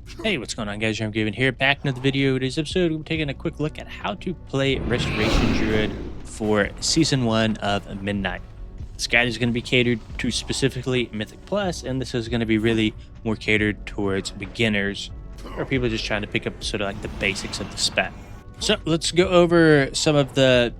Hey, what's going on, guys? I'm Gavin here, back in the video. Today's episode, we're taking a quick look at how to play Restoration Druid for Season 1 of Midnight. This guide is going to be catered to specifically Mythic Plus, and this is going to be really more catered towards beginners or people just trying to pick up sort of like the basics of the spec. So let's go over some of the,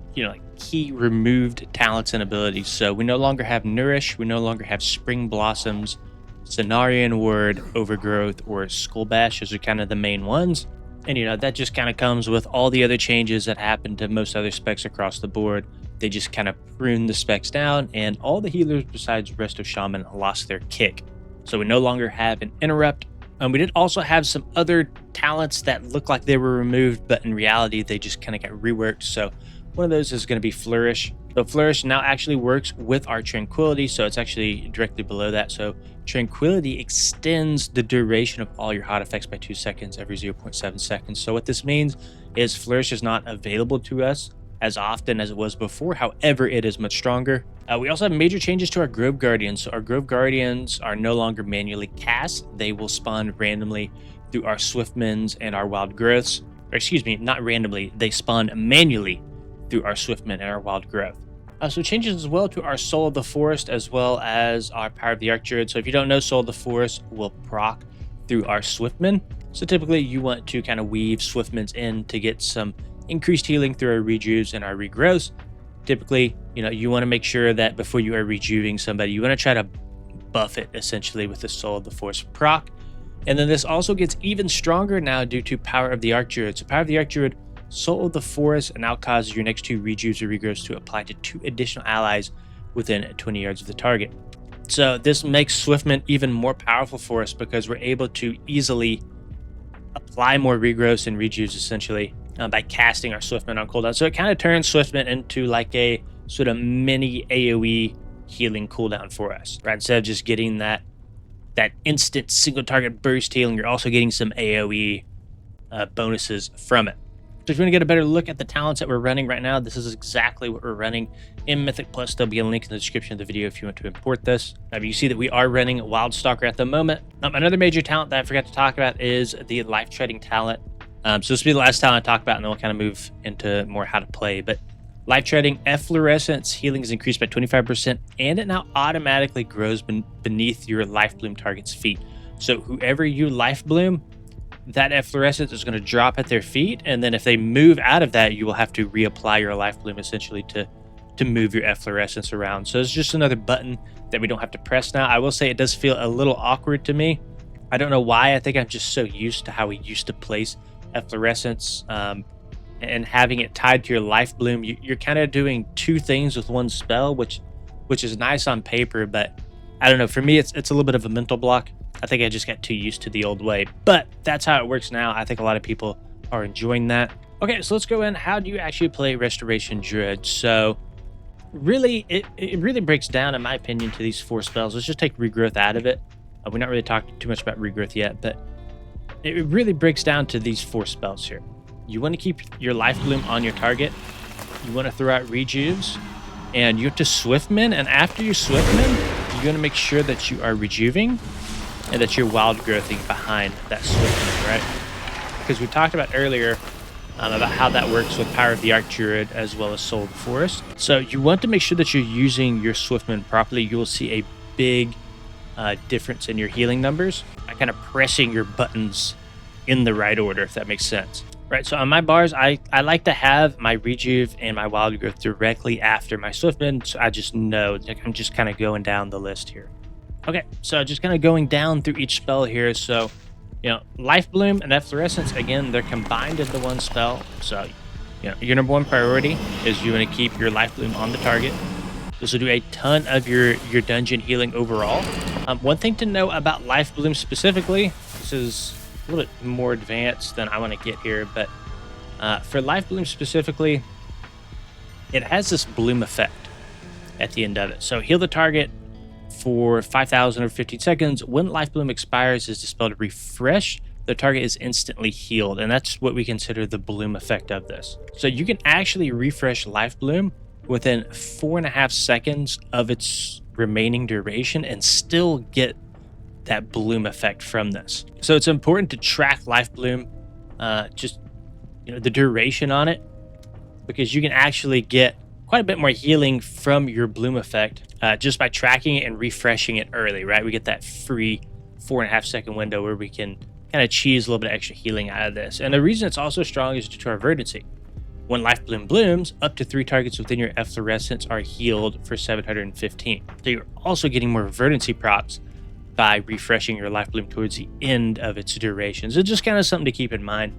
key removed talents and abilities. So we no longer have Nourish, we no longer have Spring Blossoms, Cenarian Word, Overgrowth, or Skull Bash. Those are kind of the main ones. And that just kind of comes with all the other changes that happen to most other specs across the board. They just kind of prune the specs down, and all the healers besides Resto Shaman lost their kick. So we no longer have an Interrupt. We did also have some other talents that look like they were removed, but in reality, they just kind of got reworked. So one of those is going to be Flourish. So Flourish now actually works with our Tranquility, so it's actually directly below that. So Tranquility extends the duration of all your hot effects by 2 seconds every 0.7 seconds. So what this means is Flourish is not available to us as often as it was before. However, it is much stronger. We also have major changes to our Grove Guardians. So our Grove Guardians are no longer manually cast. They will spawn randomly through our Swiftmans and our Wild Growths. Or excuse me, not randomly. They spawn manually through our Swiftman and our Wild Growth. So changes as well to our Soul of the Forest as well as our Power of the Archdruid. So if you don't know, Soul of the Forest will proc through our Swiftman. So typically you want to kind of weave Swiftmans in to get some increased healing through our rejuves and our regrowths. Typically, you want to make sure that before you are rejuving somebody, you want to try to buff it essentially with the Soul of the Forest proc. And then this also gets even stronger now due to Power of the Archdruid. So Power of the Archdruid, Soul of the Forest now causes your next 2 rejuves or regrowths to apply to 2 additional allies within 20 yards of the target. So this makes Swiftman even more powerful for us because we're able to easily apply more regrowths and rejuves essentially by casting our Swiftman on cooldown. So it kind of turns Swiftman into like a sort of mini AoE healing cooldown for us, right? Instead of just getting that instant single target burst healing, you're also getting some AoE bonuses from it. So if you want to get a better look at the talents that we're running right now, this is exactly what we're running in Mythic Plus. There'll be a link in the description of the video if you want to import this. Now, you see that we are running Wildstalker at the moment. Another major talent that I forgot to talk about is the Life Treading talent. So this will be the last talent I talk about, and then we'll kind of move into more how to play. But Life Treading, Efflorescence healing is increased by 25%, and it now automatically grows beneath your Life Bloom target's feet. So whoever you Life Bloom, that efflorescence is going to drop at their feet, and then if they move out of that, you will have to reapply your Life Bloom essentially to move your efflorescence around. So it's just another button that we don't have to press now. I will say it does feel a little awkward to me. I don't know why. I think I'm just so used to how we used to place efflorescence and having it tied to your Life Bloom. You're kind of doing 2 things with one spell, which is nice on paper, but I don't know. For me, it's a little bit of a mental block. I think I just got too used to the old way, but that's how it works now. I think a lot of people are enjoying that. Okay, so let's go in. How do you actually play Restoration Druid? So really, it really breaks down, in my opinion, to these 4 spells. Let's just take Regrowth out of it. We're not really talking too much about Regrowth yet, but it really breaks down to these 4 spells here. You want to keep your Life Bloom on your target. You want to throw out Rejuves, and you have to Swiftman, and after you Swiftman, you're going to make sure that you are Rejuving and that you're Wild Growthing behind that Swiftman, right? Because we talked about earlier about how that works with Power of the Archdruid as well as Soul of the Forest. So you want to make sure that you're using your Swiftman properly. You will see a big difference in your healing numbers by kind of pressing your buttons in the right order, if that makes sense. Right, so on my bars, I like to have my Rejuve and my Wild Growth directly after my Swiftman, so I just know, like, I'm just kind of going down the list here. Okay, so just kind of going down through each spell here. So, Life Bloom and Efflorescence, again, they're combined into one spell. So, your number 1 priority is you want to keep your Life Bloom on the target. This will do a ton of your dungeon healing overall. One thing to know about Life Bloom specifically, this is a little bit more advanced than I want to get here, but for Life Bloom specifically, it has this bloom effect at the end of it. So heal the target for 5,000 or 15 seconds. When Life Bloom expires, is dispelled refresh, the target is instantly healed, and that's what we consider the bloom effect of this. So you can actually refresh Life Bloom within 4.5 seconds of its remaining duration and still get that bloom effect from this. So it's important to track life bloom, just the duration on it, because you can actually get quite a bit more healing from your bloom effect just by tracking it and refreshing it early, right? We get that free 4.5-second window where we can kind of cheese a little bit of extra healing out of this. And the reason it's also strong is due to our verdancy. When life bloom blooms, up to 3 targets within your efflorescence are healed for 715. So you're also getting more verdancy props by refreshing your life bloom towards the end of its duration. So just kind of something to keep in mind.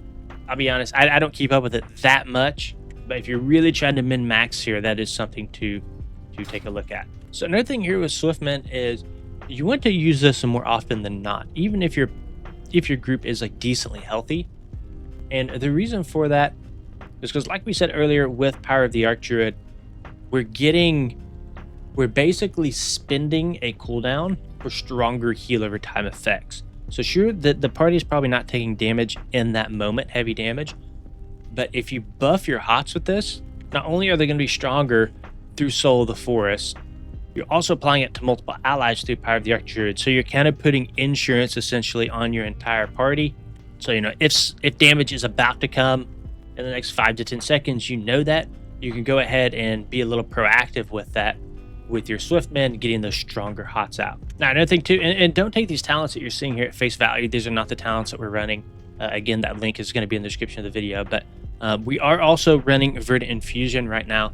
I'll be honest, I don't keep up with it that much, but if you're really trying to min-max here, that is something to take a look at. So another thing here with Swiftman is you want to use this more often than not, even if your group is like decently healthy. And the reason for that is because, like we said earlier, with Power of the Archdruid, we're basically spending a cooldown for stronger heal over time effects. So sure, the party is probably not taking damage in that moment, heavy damage, but if you buff your hots with this, not only are they going to be stronger through Soul of the Forest, you're also applying it to multiple allies through Power of the Archdruid. So you're kind of putting insurance essentially on your entire party. So if damage is about to come in the next 5 to 10 seconds, that you can go ahead and be a little proactive with that, with your Swiftmen getting those stronger hots out. Now, another thing too, and don't take these talents that you're seeing here at face value. These are not the talents that we're running. Again, that link is going to be in the description of the video, but we are also running Verdant Infusion right now.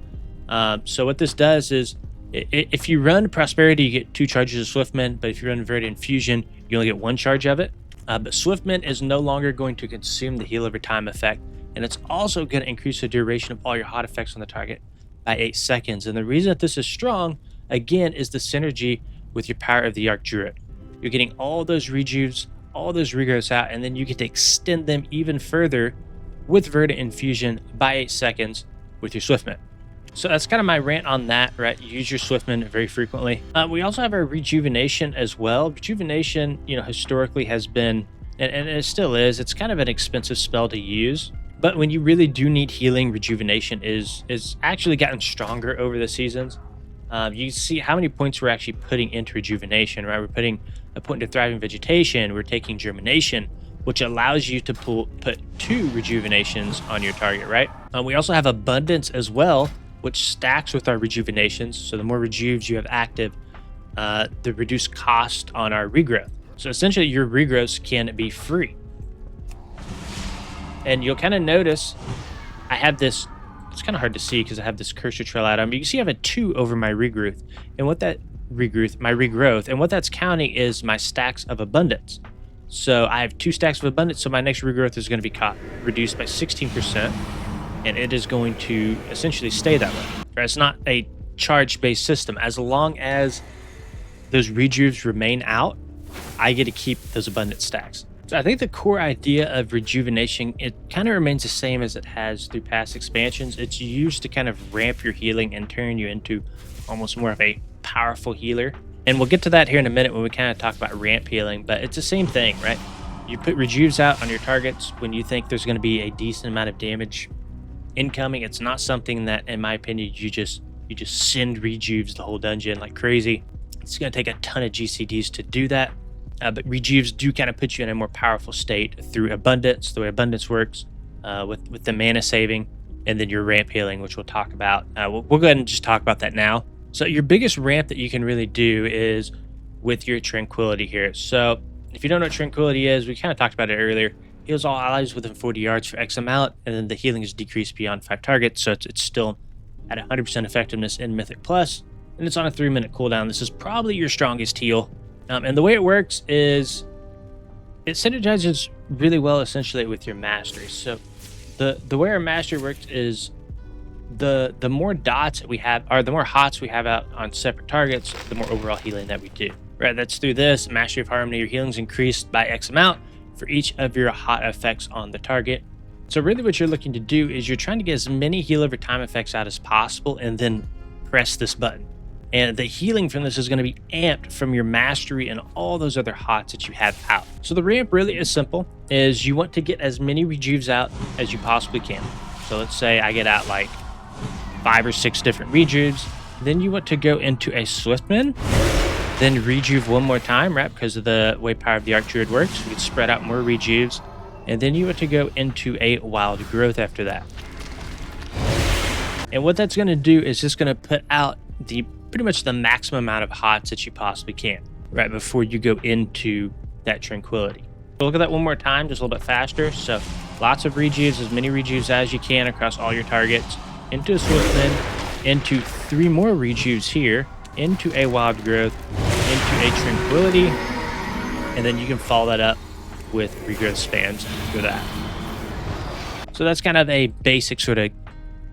So what this does is, if you run Prosperity, you get 2 charges of Swiftmen, but if you run Verdant Infusion, you only get 1 charge of it. But Swiftmen is no longer going to consume the heal over time effect, and it's also going to increase the duration of all your hot effects on the target by 8 seconds. And the reason that this is strong, again, is the synergy with your Power of the Archdruid. You're getting all those rejuves, all those regrowths out, and then you get to extend them even further with Verdant Infusion by 8 seconds with your Swiftmen. So that's kind of my rant on that, right? Use your Swiftmen very frequently. We also have our Rejuvenation as well. Rejuvenation, historically has been, and it still is, it's kind of an expensive spell to use. But when you really do need healing, Rejuvenation is actually gotten stronger over the seasons. You see how many points we're actually putting into Rejuvenation, right? We're putting a point into Thriving Vegetation. We're taking Germination, which allows you to put 2 Rejuvenations on your target, right? We also have Abundance as well, which stacks with our Rejuvenations. So the more rejuves you have active, the reduced cost on our regrowth. So essentially your regrowths can be free. And you'll kind of notice I have this, it's kind of hard to see because I have this cursor trail out on, but you can see I have a 2 over my regrowth. And what that regrowth, and what that's counting is my stacks of abundance. So I have 2 stacks of abundance, so my next regrowth is going to be reduced by 16%, and it is going to essentially stay that way. It's not a charge-based system. As long as those rejuves remain out, I get to keep those abundant stacks. So I think the core idea of Rejuvenation, it kind of remains the same as it has through past expansions. It's used to kind of ramp your healing and turn you into almost more of a powerful healer. And we'll get to that here in a minute when we kind of talk about ramp healing, but it's the same thing, right? You put rejuves out on your targets when you think there's going to be a decent amount of damage incoming. It's not something that, in my opinion, you just send rejuves the whole dungeon like crazy. It's going to take a ton of GCDs to do that. But rejuves do kind of put you in a more powerful state through abundance, the way abundance works, with the mana saving, and then your ramp healing, which we'll talk about. We'll go ahead and just talk about that now. So your biggest ramp that you can really do is with your Tranquility here. So if you don't know what Tranquility is, we kind of talked about it earlier. Heals all allies within 40 yards for X amount, and then the healing is decreased beyond 5 targets, so it's still at 100% effectiveness in Mythic Plus, and it's on a 3-minute cooldown. This is probably your strongest heal. And the way it works is it synergizes really well essentially with your mastery. So the way our mastery works is the more dots we have, or the more hots we have out on separate targets, the more overall healing that we do. Right, that's through this Mastery of Harmony. Your healing's increased by X amount for each of your hot effects on the target. So really what you're looking to do is you're trying to get as many heal over time effects out as possible and then press this button. And the healing from this is going to be amped from your mastery and all those other hots that you have out. So the ramp really is simple, is you want to get as many rejuves out as you possibly can. So let's say I get out like 5 or 6 different rejuves. Then you want to go into a Swiftman then rejuve one more time, right? Because of the way Power of the Arc Druid works, we can spread out more rejuves. And then you want to go into a Wild Growth after that. And what that's going to do is just going to put out the pretty much the maximum amount of hots that you possibly can, right before you go into that Tranquility. So look at that one more time, just a little bit faster. So lots of rejuves, as many rejuves as you can across all your targets. Into a Swiftman, into 3 more rejuves here, into a Wild Growth, into a Tranquility, and then you can follow that up with regrowth spams after that. So that's kind of a basic sort of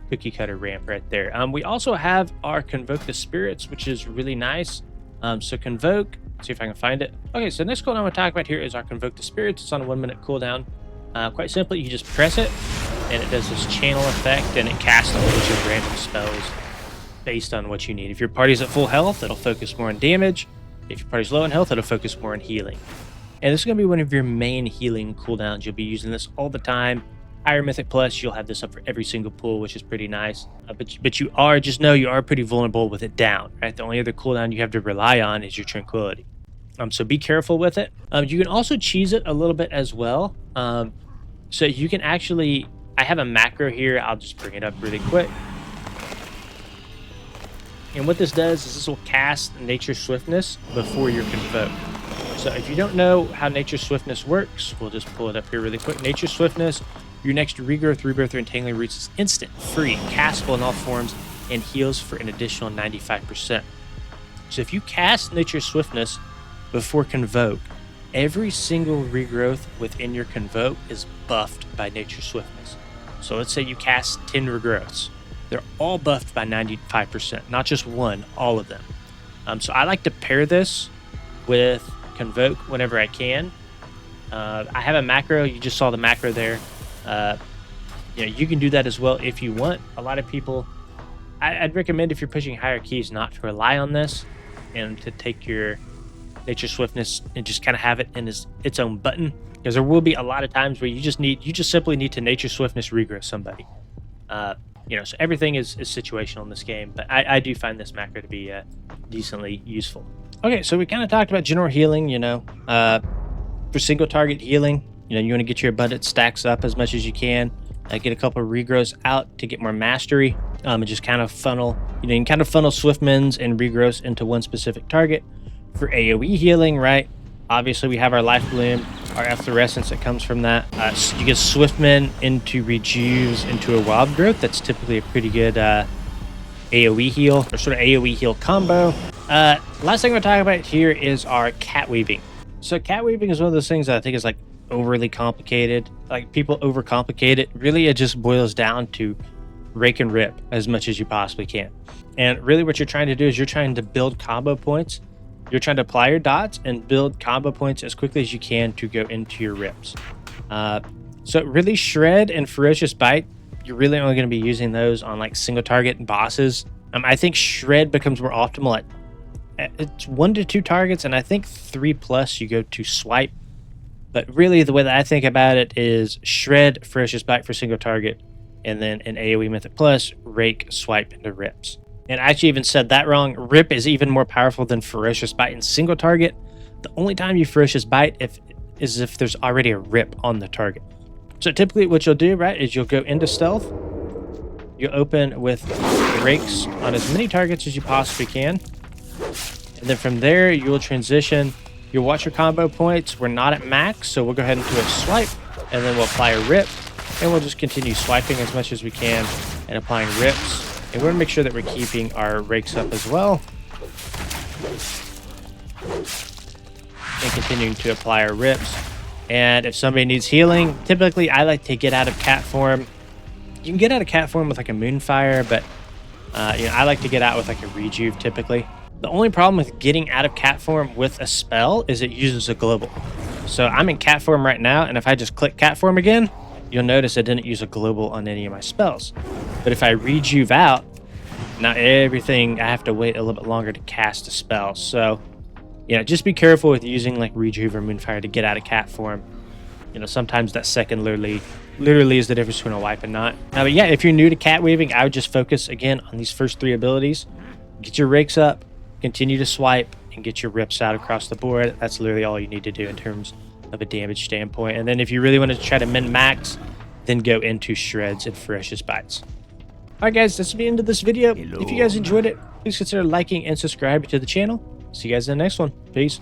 cookie cutter ramp right there. We also have our Convoke the Spirits, which is really nice. So Convoke, see if I can find it. Okay, so the next cooldown I'm going to talk about here is our Convoke the Spirits. It's on a 1-minute cooldown. Quite simply, you just press it, and it does this channel effect, and it casts a whole bunch of random spells based on what you need. If your party's at full health, it'll focus more on damage. If your party's low in health, it'll focus more on healing. And this is going to be one of your main healing cooldowns. You'll be using this all the time. Higher Mythic Plus, you'll have this up for every single pool, which is pretty nice. But you are, just know you are pretty vulnerable with it down, right? The only other cooldown you have to rely on is your Tranquility. So be careful with it. You can also cheese it a little bit as well. So you can actually, I have a macro here. I'll just bring it up really quick. And what this does is this will cast Nature Swiftness before your Convoke. So if you don't know how Nature Swiftness works, we'll just pull it up here really quick. Nature Swiftness, your next Regrowth, Rebirth, or Entangling Roots is instant, free, castable in all forms, and heals for an additional 95%. So if you cast Nature Swiftness before Convoke, every single regrowth within your Convoke is buffed by Nature Swiftness. So let's say you cast 10 regrowths. They're all buffed by 95%, not just one, all of them. So I like to pair this with Convoke whenever I can. I have a macro. You just saw the macro there. You can do that as well if you want. A lot of people, I'd recommend if you're pushing higher keys not to rely on this and to take your Nature Swiftness and just kind of have it in its own button, because there will be a lot of times where you just simply need to Nature Swiftness regrow somebody. So everything is situational in this game, but I do find this macro to be decently useful. Okay, so we kind of talked about general healing, for single target healing, you want to get your abundant stacks up as much as you can, get a couple of regrowths out to get more mastery, and just kind of funnel, you can kind of funnel Swiftmans and regrowths into one specific target. For AoE healing, right? Obviously, we have our Life Bloom, our Efflorescence that comes from that. So you get Swiftman into Rejuves into a Wild Growth. That's typically a pretty good AoE heal, or sort of AoE heal combo. Last thing we're talking about here is our Cat Weaving. So Cat Weaving is one of those things that I think is like overly complicated. Like people overcomplicate it. Really, it just boils down to rake and rip as much as you possibly can. And really what you're trying to do is you're trying to build combo points. You're trying to apply your dots and build combo points as quickly as you can to go into your rips. So really Shred and Ferocious Bite, you're really only going to be using those on like single target bosses. I think Shred becomes more optimal at it's 1 to 2 targets, and I think 3+ you go to Swipe. But really the way that I think about it is Shred, Ferocious Bite for single target, and then an AoE Mythic Plus, Rake, Swipe into rips. And I actually even said that wrong. Rip is even more powerful than Ferocious Bite in single target. The only time you Ferocious Bite is if there's already a rip on the target. So typically what you'll do, right, is you'll go into stealth. You'll open with rakes on as many targets as you possibly can. And then from there, you'll transition. You'll watch your combo points. We're not at max, so we'll go ahead and do a swipe. And then we'll apply a rip. And we'll just continue swiping as much as we can and applying rips. And we want to make sure that we're keeping our rakes up as well. And continuing to apply our rips. And if somebody needs healing, typically I like to get out of cat form. You can get out of cat form with like a Moonfire, but I like to get out with like a Rejuve typically. The only problem with getting out of cat form with a spell is it uses a global. So I'm in cat form right now, and if I just click cat form again, you'll notice I didn't use a global on any of my spells. But if I Rejuve out, now everything, I have to wait a little bit longer to cast a spell. So, just be careful with using like Rejuve or Moonfire to get out of cat form. Sometimes that second literally is the difference between a wipe and not. But yeah, if you're new to cat weaving, I would just focus again on these first 3 abilities. Get your rakes up, continue to swipe, and get your rips out across the board. That's literally all you need to do in terms of a damage standpoint. And then if you really want to try to min-max, then go into shreds and ferocious bites. All right, guys, that's the end of this video. If you guys enjoyed it, please consider liking and subscribing to the channel. See you guys in the next one. Peace.